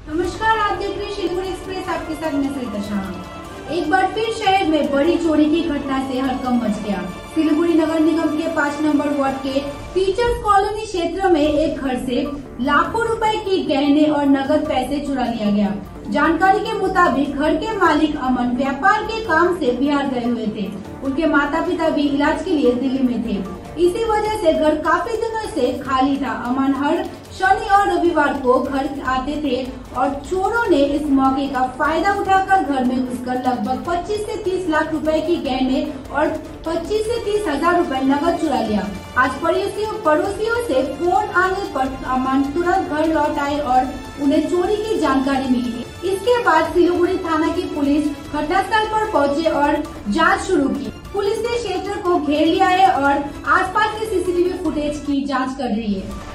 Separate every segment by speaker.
Speaker 1: नमस्कार, आप देख रहे हैं शिलपुर एक्सप्रेस। आपके साथ मैं सरिता शाह। एक बार फिर शहर में बड़ी चोरी की घटना से हड़कंप मच गया। सिलीगुड़ी नगर निगम के 5 नंबर वार्ड के टीचर्स कॉलोनी क्षेत्र में एक घर से लाखों रुपए की गहने और नगद पैसे चुरा लिया गया। जानकारी के मुताबिक घर के मालिक अमन व्यापार के काम से बिहार गए हुए थे। उनके माता पिता भी इलाज के लिए दिल्ली में थे। इसी वजह से घर काफी दिनों से खाली था। अमन हर शनि और रविवार को घर आते थे और चोरों ने इस मौके का फायदा उठाकर घर में घुसकर लगभग 25 से 30 लाख रुपए की गहने और 25 से 30 हजार रुपए नकद चुरा लिया। आज पड़ोसियों से फोन आने पर अमन तुरंत घर लौट आए और उन्हें चोरी की जानकारी मिली। इसके बाद सिलीगुड़ी थाना की पुलिस घटनास्थल पर पहुंचे और जांच शुरू की। पुलिस ने क्षेत्र को घेर लिया है और आसपास के सीसीटीवी फुटेज की जांच कर रही है।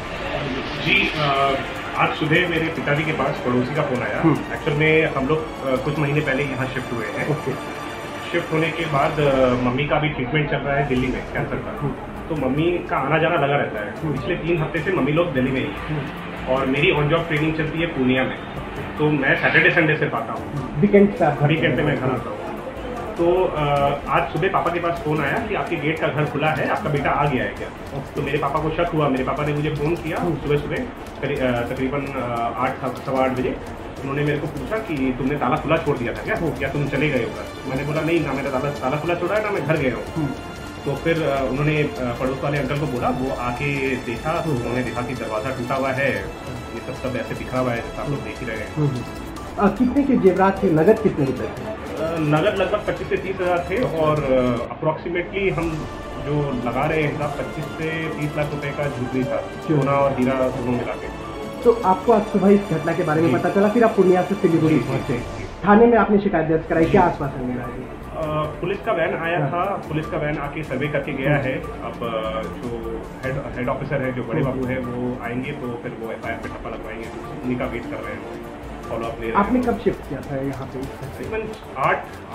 Speaker 2: जी, आज सुबह मेरे पिताजी के पास पड़ोसी का फोन आया। एक्चुअल में हम लोग कुछ महीने पहले यहाँ शिफ्ट हुए हैं। शिफ्ट होने के बाद मम्मी का भी ट्रीटमेंट चल रहा है दिल्ली में कैंसर का, तो मम्मी का आना जाना लगा रहता है। पिछले 3 हफ्ते से मम्मी लोग दिल्ली में ही हैं और मेरी ऑन जॉब ट्रेनिंग चलती है पूर्णिया में, तो मैं सैटरडे संडे से पाता हूँ। वीकेंड पे मैं घर आता हूँ। तो आज सुबह पापा के पास फ़ोन आया कि आपके गेट का घर खुला है, आपका बेटा आ गया है क्या? तो मेरे पापा को शक हुआ। मेरे पापा ने मुझे फ़ोन किया सुबह तकरीबन 8 सवा 8 बजे। उन्होंने मेरे को पूछा कि तुमने ताला खुला छोड़ दिया था क्या तुम चले गए हो? मैंने बोला नहीं ना, मेरा ताला खुला छोड़ा है ना, मैं घर गया हूँ। तो फिर उन्होंने पड़ोस वाले अंकल को बोला, वो आके देखा तो उन्होंने देखा कि दरवाज़ा टूटा हुआ है, ये सब ऐसे बिखरा हुआ है जैसा आप लोग देख ही रहे हैं।
Speaker 3: कितने के जेवरात थे? नगद कितने रुपए थे?
Speaker 2: नगद लगभग 25 से 30 हज़ार थे और अप्रोक्सीमेटली हम जो लगा रहे हैं 25 से 30 लाख रुपए का ज्वेलरी था, सोना और हीरा दोनों मिला के।
Speaker 3: तो आपको आज सुबह इस घटना के बारे में पता चला, फिर आप पूर्णिया से सिलीगुड़ी पहुंचे। थाने में आपने शिकायत दर्ज कराई, क्या आश्वासन मिला है?
Speaker 2: पुलिस का वैन आया था, पुलिस का वैन आके सर्वे करके गया है। अब जो हेड ऑफिसर है, जो बड़े बाबू है, वो आएंगे तो फिर वो FIR पे ठप्पा लगवाएंगे। उन्हीं का वेट कर रहे हैं, फॉलोअप ले रहे हैं।
Speaker 3: आपने कब शिफ्ट किया था यहाँ पे?
Speaker 2: तकरीबन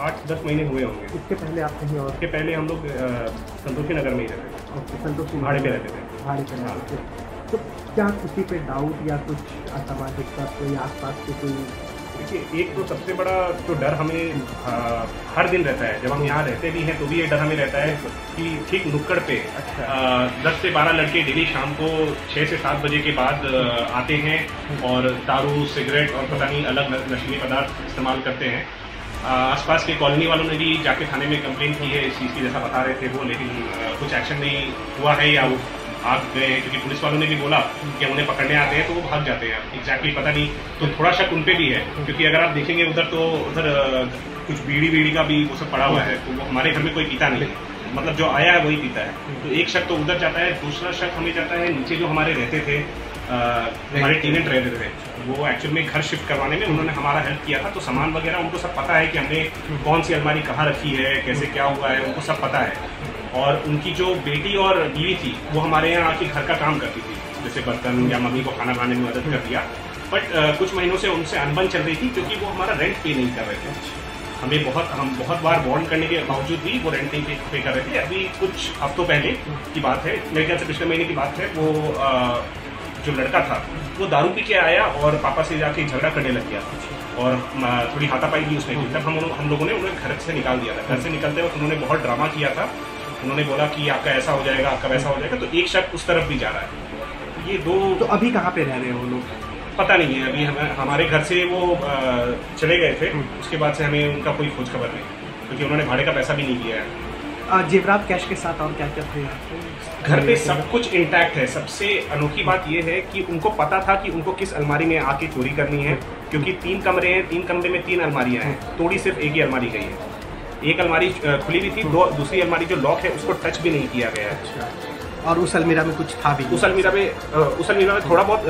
Speaker 2: 8-10 महीने हुए होंगे।
Speaker 3: इसके पहले आप कहीं और?
Speaker 2: इसके पहले हम लोग संतोषी नगर में ही रहते थे।
Speaker 3: ओके, संतोषी
Speaker 2: भाड़े पे रहते थे।
Speaker 3: भाड़े पे रहते थे। तो क्या किसी पे डाउट या कुछ असामाजिक तत्व या आसपास के कोई?
Speaker 2: देखिए, एक तो सबसे बड़ा जो डर हमें हर दिन रहता है, जब हम यहाँ रहते भी हैं तो भी ये डर हमें रहता है कि ठीक नुक्कड़ पे 10 से 12 लड़के डेली शाम को 6 से 7 बजे के बाद आते हैं और दारू, सिगरेट और पता नहीं अलग नशीले पदार्थ इस्तेमाल करते हैं। आसपास के कॉलोनी वालों ने भी जाके थाने में कंप्लेन की है इस चीज़ की, जैसा बता रहे थे वो, लेकिन कुछ एक्शन नहीं हुआ है या वो भाग गए हैं, क्योंकि पुलिस वालों ने भी बोला कि उन्हें पकड़ने आते हैं तो वो भाग जाते हैं। एग्जैक्टली पता नहीं, तो थोड़ा शक उन पे भी है, क्योंकि अगर आप देखेंगे उधर तो उधर कुछ बीड़ी का भी वो सब पड़ा हुआ है, तो वो हमारे घर में कोई पीता नहीं है, मतलब जो आया है वही पीता है। तो एक शक तो उधर जाता है। दूसरा शक हमें जाता है नीचे जो हमारे रहते थे, हमारे टेनेंट रहते थे, वो एक्चुअल में घर शिफ्ट करवाने में उन्होंने हमारा हेल्प किया था, तो सामान वगैरह उनको सब पता है कि हमने कौन सी अलमारी कहाँ रखी है, कैसे क्या हुआ है, उनको सब पता है। और उनकी जो बेटी और बीवी थी वो हमारे यहाँ आके घर का काम करती थी, जैसे बर्तन या मम्मी को खाना बनाने में मदद कर दिया। बट कुछ महीनों से उनसे अनबन चल रही थी, क्योंकि वो हमारा रेंट पे नहीं कर रहे थे। हम बहुत बार वार्न करने के बावजूद भी वो रेंट नहीं पे कर रहे थे। अभी कुछ हफ्तों पहले की बात है, मेरे ख्याल से पिछले महीने की बात है, वो जो लड़का था वो दारू पी के आया और पापा से जाके झगड़ा करने लग गया और थोड़ी हाथापाई की उसने की। तब हम लोगों ने उन्हें घर से निकाल दिया था। घर से निकलते वक्त उन्होंने बहुत ड्रामा किया था। उन्होंने बोला कि आपका ऐसा हो जाएगा, आपका वैसा हो जाएगा, तो एक शक उस तरफ भी जा रहा है। ये दो।
Speaker 3: तो अभी कहाँ पे रह रहे हैं वो लोग?
Speaker 2: पता नहीं है। अभी हमारे घर से वो चले गए थे, उसके बाद से हमें उनका कोई खोज खबर नहीं, क्योंकि उन्होंने भाड़े का पैसा भी नहीं दिया है।
Speaker 3: जेवरात कैश के साथ और क्या क्या थे?
Speaker 2: घर पे सब कुछ इंटैक्ट है। सबसे अनोखी बात यह है कि उनको पता था कि उनको किस अलमारी में आके चोरी करनी है, क्योंकि 3 कमरे हैं, 3 कमरे में 3 अलमारियां हैं, तोड़ी सिर्फ एक ही अलमारी गई है। एक अलमारी खुली हुई थी, दूसरी अलमारी जो लॉक है उसको टच भी नहीं किया गया है।
Speaker 3: अच्छा। और उस अलमीरा में कुछ था भी?
Speaker 2: उस अलमीरा में थोड़ा बहुत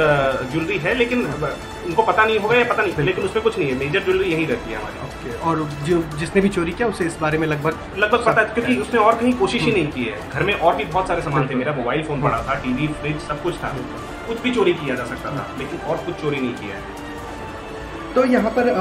Speaker 2: ज्वेलरी है, लेकिन उनको पता नहीं होगा या पता नहीं, लेकिन उसमें कुछ नहीं है। मेजर ज्वेलरी यही रहती है हमारी।
Speaker 3: ओके। और जो जिसने भी चोरी किया उसे इस बारे में लगभग
Speaker 2: पता है, क्योंकि उसने और कहीं कोशिश ही नहीं की है। घर में और भी बहुत सारे सामान थे, मेरा मोबाइल फोन पड़ा था, टीवी, फ्रिज, सब कुछ था, कुछ भी चोरी किया जा सकता था, लेकिन और कुछ चोरी नहीं किया है।
Speaker 3: तो यहाँ पर